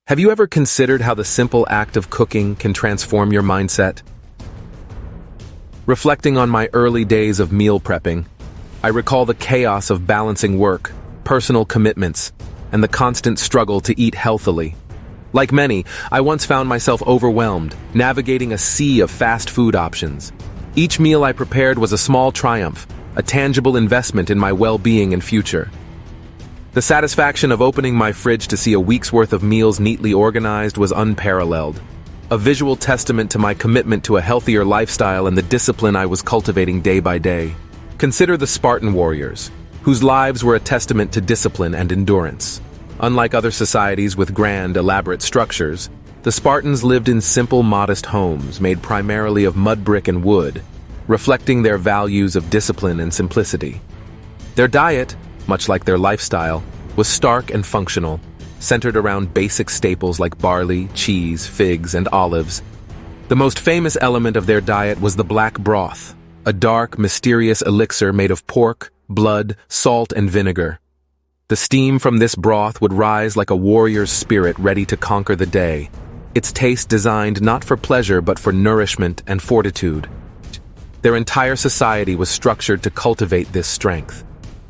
Have you ever considered how the simple act of cooking can transform your mindset? Reflecting on my early days of meal prepping, I recall the chaos of balancing work, personal commitments, and the constant struggle to eat healthily. Like many, I once found myself overwhelmed, navigating a sea of fast food options. Each meal I prepared was a small triumph, a tangible investment in my well-being and future. The satisfaction of opening my fridge to see a week's worth of meals neatly organized was unparalleled, a visual testament to my commitment to a healthier lifestyle and the discipline I was cultivating day by day. Consider the Spartan warriors, whose lives were a testament to discipline and endurance. Unlike other societies with grand, elaborate structures, the Spartans lived in simple, modest homes made primarily of mud brick and wood, reflecting their values of discipline and simplicity. Their diet, much like their lifestyle, was stark and functional, centered around basic staples like barley, cheese, figs, and olives. The most famous element of their diet was the black broth, a dark, mysterious elixir made of pork, blood, salt, and vinegar. The steam from this broth would rise like a warrior's spirit ready to conquer the day, its taste designed not for pleasure but for nourishment and fortitude. Their entire society was structured to cultivate this strength.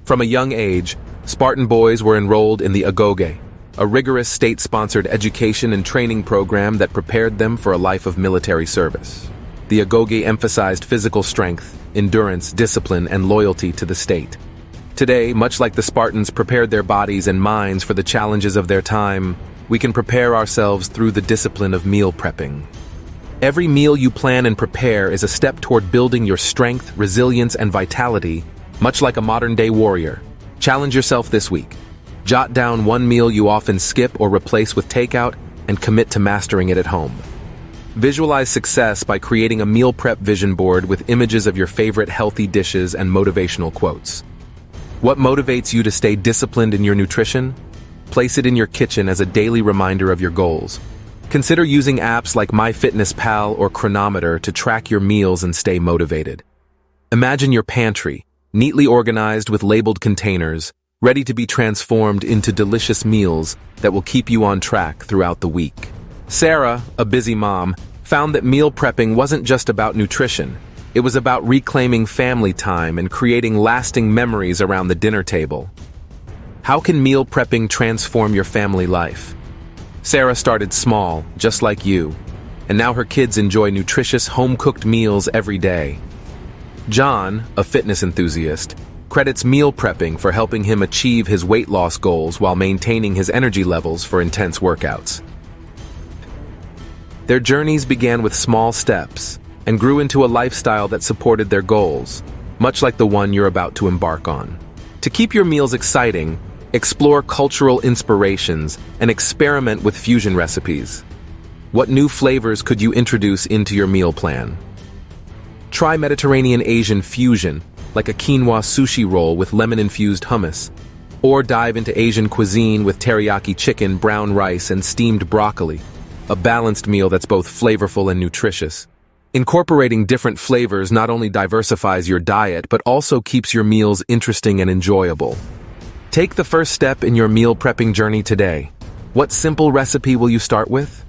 From a young age, Spartan boys were enrolled in the agoge, a rigorous state-sponsored education and training program that prepared them for a life of military service. The agoge emphasized physical strength, endurance, discipline, and loyalty to the state. Today, much like the Spartans prepared their bodies and minds for the challenges of their time, we can prepare ourselves through the discipline of meal prepping. Every meal you plan and prepare is a step toward building your strength, resilience, and vitality, much like a modern-day warrior. Challenge yourself this week. Jot down one meal you often skip or replace with takeout and commit to mastering it at home. Visualize success by creating a meal prep vision board with images of your favorite healthy dishes and motivational quotes. What motivates you to stay disciplined in your nutrition? Place it in your kitchen as a daily reminder of your goals. Consider using apps like MyFitnessPal or Chronometer to track your meals and stay motivated. Imagine your pantry, neatly organized with labeled containers, ready to be transformed into delicious meals that will keep you on track throughout the week. Sarah, a busy mom, found that meal prepping wasn't just about nutrition. It was about reclaiming family time and creating lasting memories around the dinner table. How can meal prepping transform your family life? Sarah started small, just like you, and now her kids enjoy nutritious home-cooked meals every day. John, a fitness enthusiast, credits meal prepping for helping him achieve his weight loss goals while maintaining his energy levels for intense workouts. Their journeys began with small steps and grew into a lifestyle that supported their goals, much like the one you're about to embark on. To keep your meals exciting, explore cultural inspirations and experiment with fusion recipes. What new flavors could you introduce into your meal plan? Try Mediterranean Asian fusion, like a quinoa sushi roll with lemon-infused hummus, or dive into Asian cuisine with teriyaki chicken, brown rice, and steamed broccoli, a balanced meal that's both flavorful and nutritious. Incorporating different flavors not only diversifies your diet, but also keeps your meals interesting and enjoyable. Take the first step in your meal prepping journey today. What simple recipe will you start with?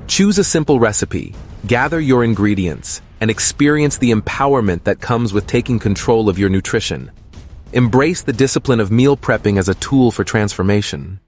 Choose a simple recipe, gather your ingredients, and experience the empowerment that comes with taking control of your nutrition. Embrace the discipline of meal prepping as a tool for transformation.